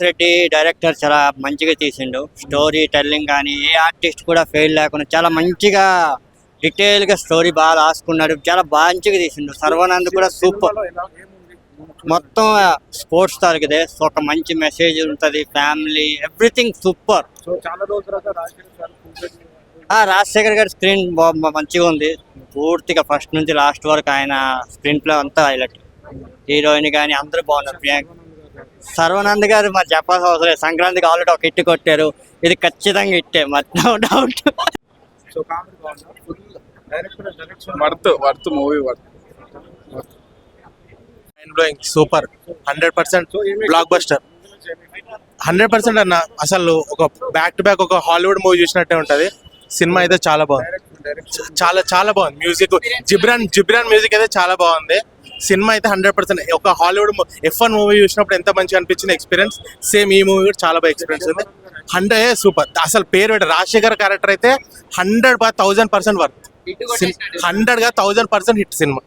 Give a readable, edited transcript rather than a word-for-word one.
Reddy director చాలా మంచిగా తీసిండు. స్టోరీ టెల్లింగ్ కానీ ఏ ఆర్టిస్ట్ కూడా ఫెయిల్ లేకుండా చాలా మంచిగా డీటెయిల్ గా స్టోరీ బాగా రాసుకున్నాడు. చాలా మంచిగా తీసిండు. సర్వానంద్ కూడా సూపర్. మొత్తం స్పోర్ట్స్ తాలూకుదే. ఒక మంచి మెసేజ్ ఉంటది. Family everything super. రాజశేఖర్ గారి స్క్రీన్ మంచిగా ఉంది. పూర్తిగా ఫస్ట్ నుంచి లాస్ట్ వరకు ఆయన స్క్రీన్ ప్లే అంతా హైలైట్. హీరోయిన్ కానీ అందరూ బాగున్నారు. ప్రియాంక సర్వానంద్ గారు మరి చెప్పాల్సిన అవసరం లేదు. సంక్రాంతికి ఆల్రెడీ ఒక హిట్ కొట్టారు. ఇది ఖచ్చితంగా హిట్టే, మరి no doubt. Worth movie mind blowing, super, 100% blockbuster, 100% అన్న. అసలు ఒక బ్యాక్ టు బ్యాక్ ఒక హాలీవుడ్ మూవీ చూసినట్టే ఉంటది. సినిమా అయితే చాలా బాగుంది, చాలా చాలా బాగుంది. మ్యూజిక్ జిబ్రాన్ మ్యూజిక్ అయితే చాలా బాగుంది. సినిమా అయితే 100% ఒక హాలీవుడ్ F1 మూవీ చూసినప్పుడు ఎంత మంచిగా అనిపించిన ఎక్స్పీరియన్స్, సేమ్ ఈ మూవీ కూడా చాలా బాగా ఎక్స్పీరియన్స్ ఉంది. 100 సూపర్. అసలు పేరు రాజశేఖర్ క్యారెక్టర్ అయితే 100/1000% వర్త్. 100గా 1000% hit cinema.